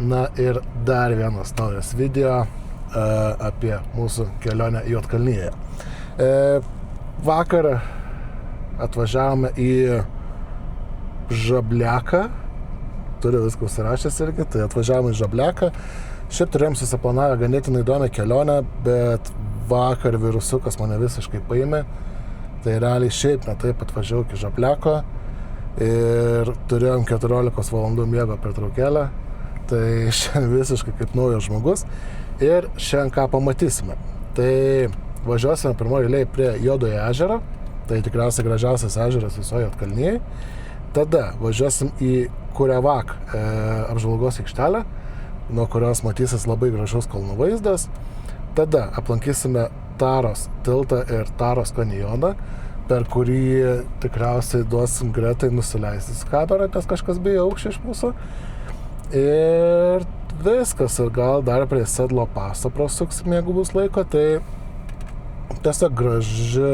Na ir dar vienas naujas video apie mūsų kelionę Juodkalnijoje. Vakar atvažiavome į Žabliaką, turiu viską užsirašęs irgi, tai atvažiavome į Žabliaką. Šiaip turėjom susiplanavę ganėtinai įdomią kelionę, bet vakar virusukas mane visiškai paėmė. Tai realiai šiaip ne taip atvažiavau iki Žabliako ir turėjom 14 valandų miego pertraukėlę. Tai šiandien visiškai kaip naujas žmogus ir šiandien ką pamatysime. Tai važiuosime pirmoje eilėje prie Juodojo ežero, tai tikriausiai gražiausias ežeras visoje Juodkalnijai. Tada važiuosim į Kurevak apžvalgos aikštelę, nuo kurios matysis labai gražus kalnų vaizdas. Tada aplankysime Taros tiltą ir Taros kanjoną, per kurį tikriausiai duosim Gretai nusileisti su kamera, nes kažkas bijo aukščio iš mūsų. Ir viskas, ir gal dar prie Sedlo paso prasuksim, jeigu bus laiko, tai tiesiog graži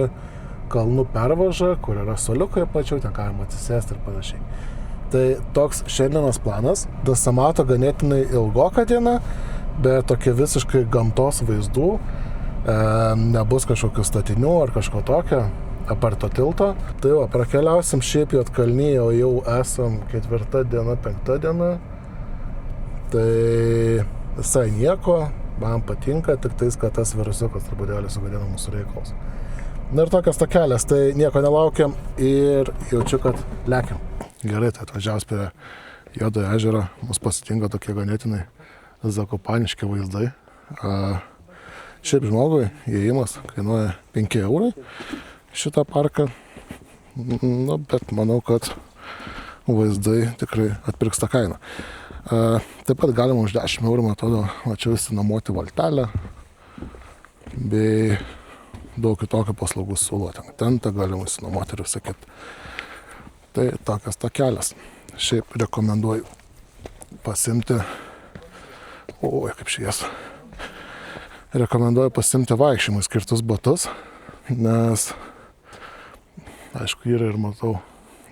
kalnų pervaža, kur yra suoliukai plačiau, ten galima atsisėsti ir panašiai. Tai toks šiandienos planas. Dasamato ganėtinai ilgoka diena, bet tokie visiškai gamtos vaizdų, nebus kažkokių statinių ar kažko tokio, apart to tilto. Tai prakeliausim šiaip Juodkalniją, o jau esam 4 diena, 5 diena. Tai visai nieko, man patinka, tik tais, kad tas virusiukas truputėlį sugadina mūsų reikalus. Na ir tokias takelės, tai nieko nelaukiam ir jaučiu, kad lekiam. Gerai, tai atvažiavus prie Juodojo ežero, mus pasitinka tokie ganėtinai zakopaniški vaizdai. Šiaip žmogui įėjimas kainuoja 5 eurai šitą parką, nu, bet manau, kad vaizdai tikrai atpirks tą kainą. Taip pat galima už 10 eurų, man atrodo, mačiau išsinuomoti valtelę bei daug kitokių paslaugų siūlo. Tentą galima išsinuomoti ir visą kitą. Tai tokias takelis. Šiaip rekomenduoju pasimti, kaip šies. Rekomenduoju pasimti vaikščiojimui skirtus batus, nes, aišku, yra ir matau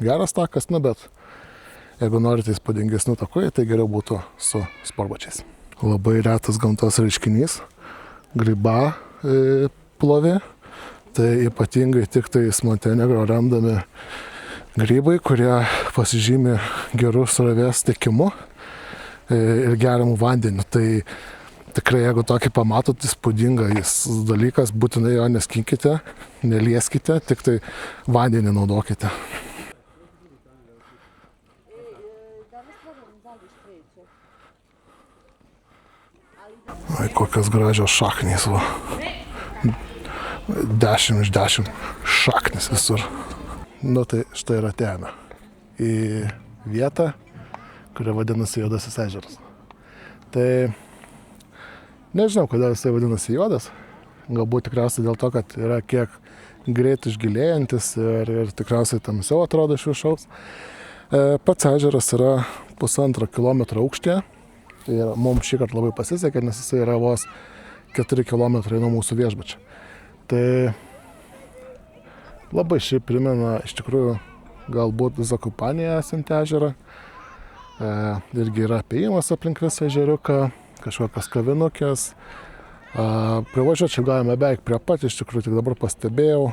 geras takas, bet jeigu norite įspūdingesnių takų, tai geriau būtų su sportbačiais. Labai retas gamtos reiškinys, gryba plovė. Tai ypatingai tik tais Montenegro randami grybai, kurie pasižymi gerų srovės tekimu ir geriamų vandeniu. Tai tikrai, jeigu tokį pamatot įspūdingas dalykas, būtinai jo neskinkite, nelieskite, tik tai vandenį naudokite. Ai, kokios gražios šaknys, va. 10 iš 10 šaknis visur. Nu tai štai ir atėjome į vietą, kuri vadinasi Juodasis ežeras. Tai nežinau, kodėl jisai vadinasi Juodas. Galbūt tikriausiai dėl to, kad yra kiek greit išgilėjantis ir tikriausiai tamsiau atrodo iš viršaus. Pats ežeras yra 1,5 kilometro aukštyje. Ir mums šį kartą labai pasisekė, nes jisai yra vos 4 kilometrai nuo mūsų viešbučio. Tai labai šiaip primena iš tikrųjų galbūt Zakopanyje esantį ežerą. Irgi yra apėjimas aplink visą ežeriuką, kažkokios kavinukės. Privažiuoti čia galime beveik prie pat, iš tikrųjų tik dabar pastebėjau.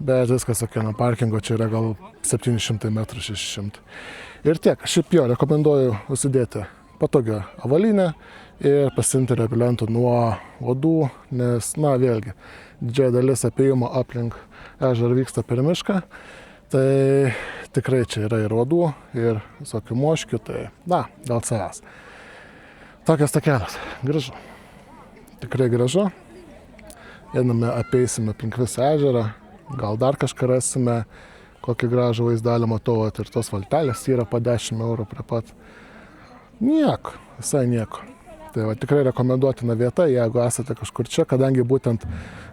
Bet viskas nuo parkingo čia yra gal 700 metrų, 600. Ir tiek, šiaip jo rekomenduoju užsidėti patogią avalynę ir pasiimti repelentų nuo uodų, nes, na, vėlgi, didžioji dalis apėjimo aplink ežerą vyksta per mišką, tai tikrai čia yra ir uodų, ir visokių moškių, tai, na, dėl savęs. Tokias takelis, gražu, tikrai gražu. Einame, apeisime aplink visą ežerą, gal dar kažką rasime, kokį gražų vaizdelį matau, ir tos valtelės yra po 10 eurų prie pat. Nieko, visai nieko. Tai va, tikrai rekomenduotina vieta, jeigu esate kažkur čia, kadangi būtent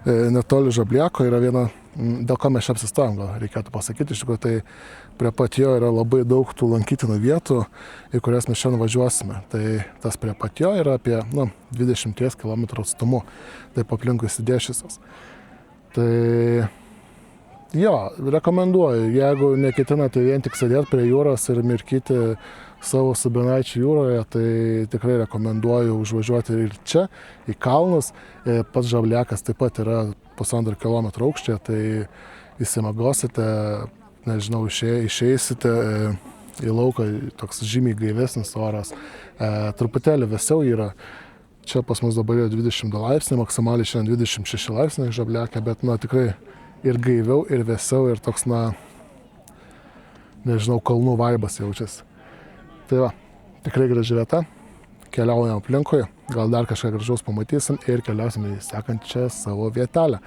netoli Žabliako yra viena, dėl ko mes čia apsistojom, gal reikėtų pasakyti, iš tikrųjų, tai prie pat jo yra labai daug tų lankytinų vietų, į kurias mes šiandien važiuosime. Tai tas prie pat jo yra apie 20 km atstumu, taip aplinkui įsidėšusios. Tai jo, rekomenduoju, jeigu neketinate vien tik sėdėti prie jūros ir mirkyti savo Subinaičių jūroje, tai tikrai rekomenduoju užvažiuoti ir čia, į kalnus. Pats Žabliakas taip pat yra 1,5 kilometro aukštyje, tai įsimagosite, nežinau, išeisite į lauką, toks žymiai gaivesnis oras. Truputėlį vėsiau yra. Čia pas mus dabar yra 22 laipsniai, maksimaliai šiandien 26 laipsniai Žabliake, bet tikrai ir gaiviau, ir vėsiau, ir toks, nežinau, kalnų vaibas jaučiasi. Tai va, tikrai graži vieta, keliaujam aplinkui, gal dar kažką gražaus pamatysim ir keliausim į sekančią savo vietelę.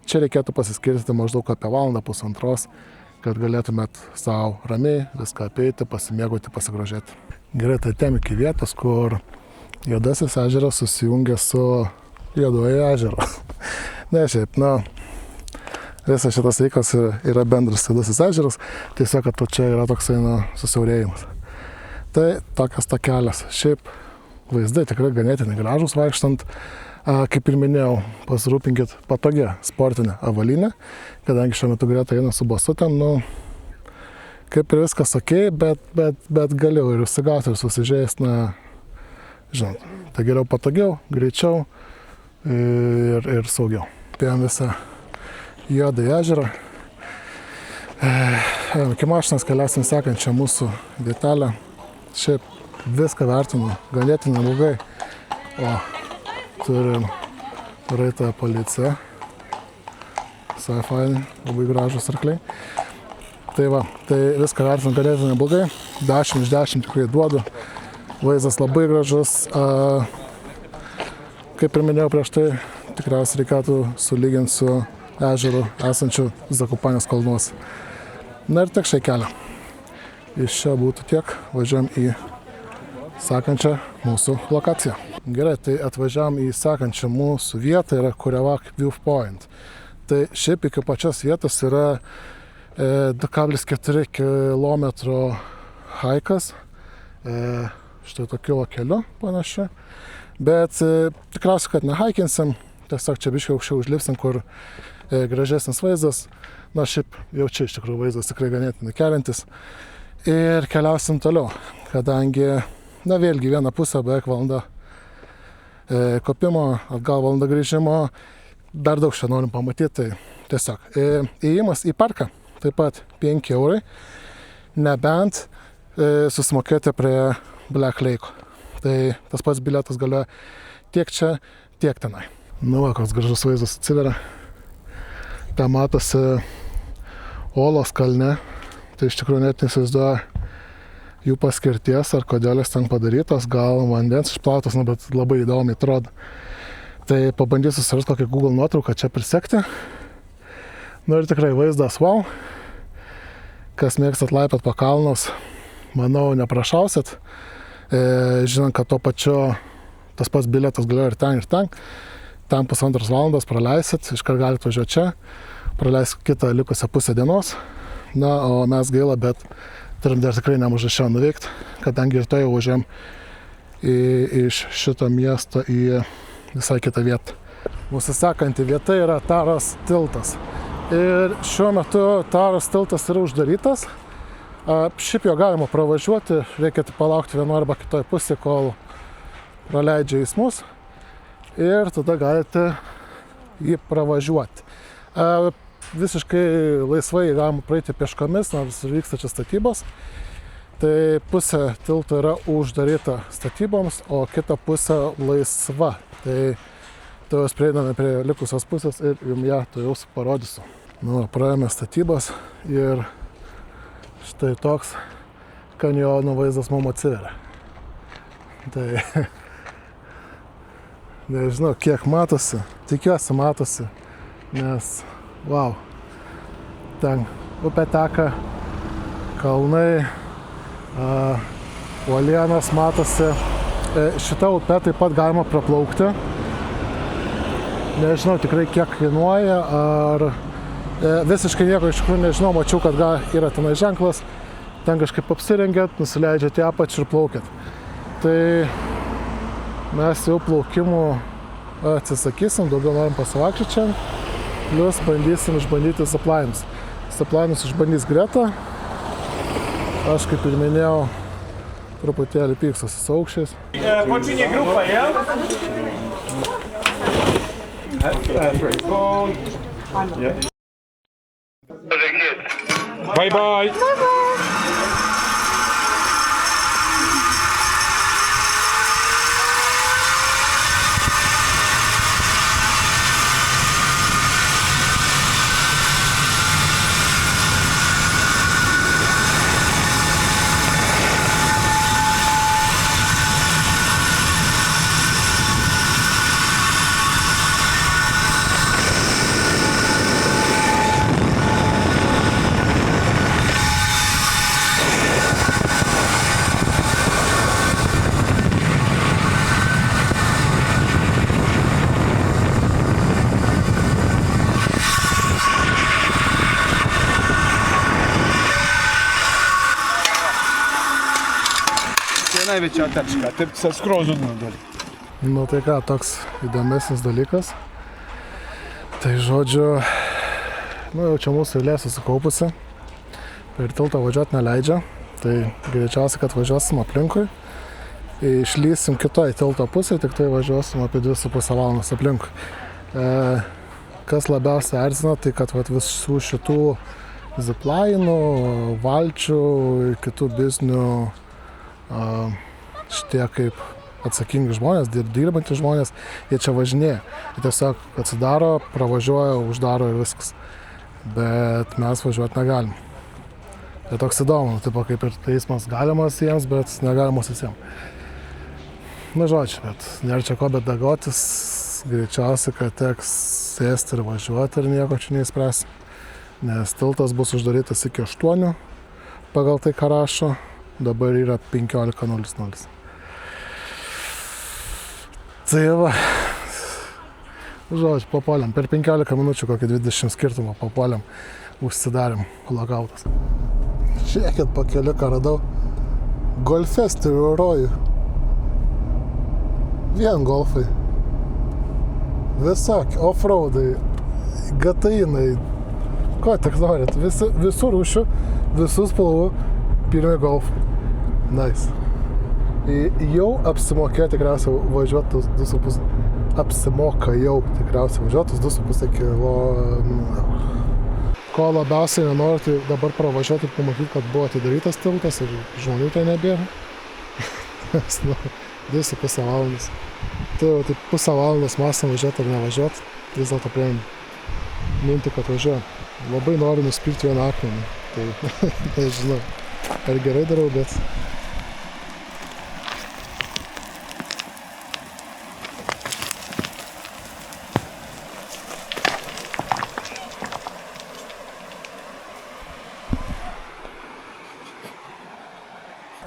Čia reikėtų pasiskirstyti maždaug apie valandą, pusantros, kad galėtumėt savo ramiai viską apeiti, pasimėgauti, pasigrožėti. Gerai, tai atėjom iki vietos, kur Juodasis ežeras susijungia su Juoduoju ežeru. Ne, šiaip, visas šitas reikalas yra bendras Juodasis ežeras, tiesiog, kad čia yra toksai susiaurėjimas. Tai tokias takelis. Šiaip vaizdai tikrai ganėtinai gražus vaikštant. Kaip ir minėjau, pasirūpinkit patogią sportinę avalynę, kadangi šiuo metu greta eina su basutėm, kaip ir viskas okei, bet galiu ir užsigauti, ir susižeist, žinot, tai geriau patogiau, greičiau ir saugiau. Apėjom visą Juodąjį ežerą. Iki mašinas keliausim sekančią mūsų vietelę. Šiaip viską vertinu ganėtinai blogai. O, turim raitą policiją. Visai faini, labai gražus arkliai. Tai va, tai viską vertinu ganėtinai blogai. 10 iš 10 tikrai duodu. Vaizdas labai gražus. Kaip ir minėjau prieš tai, tikriausiai reikėtų sulyginti su ežeru esančiu Zakopanės kalnuose. Na ir tiek šiai kelią. Iš čia būtų tiek, važiuojam į sekančią mūsų lokaciją. Gerai, tai atvažiavam į sekančią mūsų vietą, yra Kurevak Viewpoint. Tai šiaip iki pačios vietos yra 2,4 km haikas, štai tokiu keliu panašiu, bet tikriausiai, kad nehaikinsim, tiesiog čia biškai aukščiau užlipsim, kur gražesnis vaizdas. Šiaip jau čia iš tikrųjų vaizdas tikrai ganėtinai keliantis. Ir keliausim toliau, kadangi, vėlgi vieną pusę beveik valanda kopimo, atgal valanda grįžimo, dar daug čia norim pamatyti, tai tiesiog. Įėjimas į parką, taip pat 5 eurai, nebent susimokėti prie Black Lake. Tai tas pats bilietas galioja tiek čia, tiek tenai. Koks gražus vaizdas atsiveria. Ten matosi Olos kalne. Tai iš tikrųjų net neįsivaizduoja jų paskirties ar kodėl jis ten padarytas, gal vandens išplautas, bet labai įdomiai atrodo. Tai pabandysiu susirasti kokią Google nuotrauką čia prisekti. Ir tikrai vaizdas wow. Kas mėgstat laipiot po kalnus, manau, neprašausit. Žinant, kad to pačiu tas pats bilietas galioja ir ten, ir ten. Ten 1,5 valandos praleisit, iškart galite važiuoti čia, praleisit kitą likusią pusę dienos. O mes gaila, bet turim dar tikrai nemažai šiandien nuveikti, kadangi ir tai jau važiuojam iš šito miesto į visai kitą vietą. Mūsų sekanti vieta yra Taros tiltas. Ir šiuo metu Taros tiltas yra uždarytas. Šiaip jo galima pravažiuoti, reikia palaukti vienoje arba kitoje pusėje, kol praleidžia eismus. Ir tada galite jį pravažiuoti. Visiškai laisvai galima praeiti pėškomis, nors vyksta čia statybos. Tai pusė tilto yra uždaryta statyboms, o kita pusė laisva. Tai jau prieiname prie likusios pusės ir jums ją jau parodysiu. Praėjome statybas ir štai toks kanjono vaizdas mums atsiveria. Tai nežinau, kiek matosi, tikiuosi matosi, nes wow, ten upė teka, kalnai, uolienos matosi. Šitą upę taip pat galima praplaukti. Nežinau tikrai kiek kainuoja, ar visiškai nieko iš tikrųjų nežinau, mačiau, kad yra tenai ženklas, ten kažkaip apsirengėt, nusileidžiat į apačią ir plaukėt. Tai mes jau plaukimų atsisakysim, daugiau norim pasivaikščioti čia. Plius bandysim išbandyti ziplainus. Ziplainus išbandys Greta. Aš, kaip ir minėjau, truputėlį pykstasi su aukščiais. Počinje grupa, ja? Bye bye. Najveća tačka, te se skroz odnudali. Nu tai ką, toks įdomesnis dalykas. Tai žodžiu, jau čia mūsų eilė susikaupusi. Per tiltą važiuoti neleidžia. Tai greičiausiai, kad važiuosim aplinkui. Išlysim kitoj tilto pusėje, tik tai važiuosim apie 2,5 valandos aplinkui. Kas labiausiai erzina, tai kad visų šitų ziplainų, valčių, kitų biznių šitie kaip atsakingi žmonės, dirbantys žmonės, jie čia važinėja. Jie tiesiog atsidaro, pravažiuoja, uždaro ir viskas. Bet mes važiuoti negalim. Tai toks įdomu, tipo kaip ir teismas galimas jiems, bet negalimas visiems. Na žodžiu, bet nėra čia ko bedagotis, greičiausiai, kad teks sėsti ir važiuoti ir nieko čia neįspręs. Nes tiltas bus uždarytas iki 8, pagal tai ką rašo. Dabar yra 15:00. Tai va, žodžiu, papuolėm. Per 15 minučių kokį 20 skirtumą papuolėm, užsidarėm, logautas. Žiūrėkit, pakeliu ką radau. Golfestivio rojų. Vien golfai. Visokie, off-roadai, gatainai, ko tik norit. Visų rūšių, visų spalvų, pirmi golfai. Nice. Jau apsimokėjo tikriausiai važiuotus 2,5. Apsimoka jau tikriausiai važiuotus 2,5 km. Ko labiausiai nenoriu, tai dabar pravažiuoti ir pamatyti, kad buvo atidarytas tiltas ir žmonių tai nebėra. 2,5 valandas. Tai jau taip pusę valandos mąstam važiuoti ar nevažiuoti. Vis dėlto priėmėm mintį, kad važiuojam. Labai noriu nuspirti vieną akmenį. Tai nežinau, ar gerai darau, bet...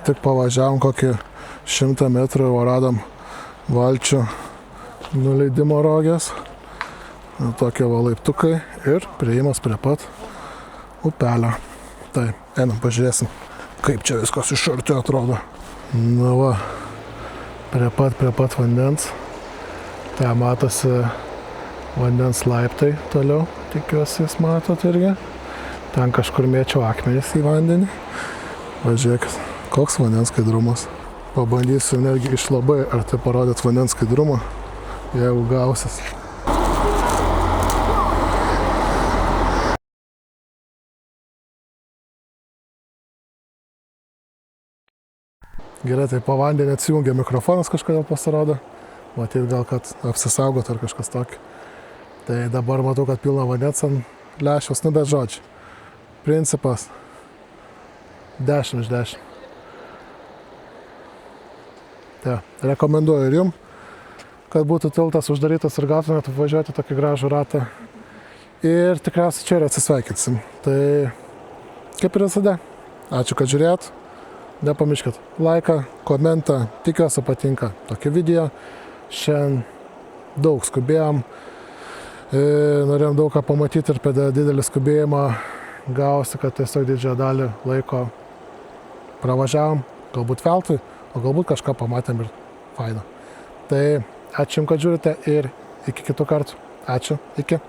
Tik pavažiavom kokį 100 metrų ir radom valčių nuleidimo rogės. Tokie va laiptukai ir priėjimas prie pat upelio. Tai, einam pažiūrėsim, kaip čia viskas iš arti atrodo. Na va, prie pat vandens. Tai matosi vandens laiptai toliau, tikiuosi jūs matot irgi. Ten kažkur mėčiau akmenis į vandenį. Va, žiūrėkit. Koks vandens skaidrumas. Pabandysiu netgi iš labai arti parodyti vandens skaidrumą, jeigu gausis. Gerai, tai po vandenį atsijungia mikrofonas kažkodėl pasirodo. Matyt gal, kad apsisaugot ar kažkas tokio. Tai dabar matau, kad pilna vandens ant lęšiaus, bet žodžiu. Principas 10 iš 10. Tai rekomenduoju ir jums, kad būtų tiltas uždarytas ir gautumėt važiuoti tokį gražų ratą. Ir tikriausiai čia ir atsisveikinsim. Tai kaip ir visada. Ačiū, kad žiūrėjot. Nepamirškit laiką, komentą. Tikiuosi patinka tokį video. Šiandien daug skubėjom. Norėjom daug ką pamatyti ir per didelį skubėjimą gausi, kad tiesiog didžiąją dalį laiko pravažiavom. Galbūt veltui. O galbūt kažką pamatėm ir faina. Tai ačiū jums, kad žiūrite ir iki kitų kartų. Ačiū. Iki.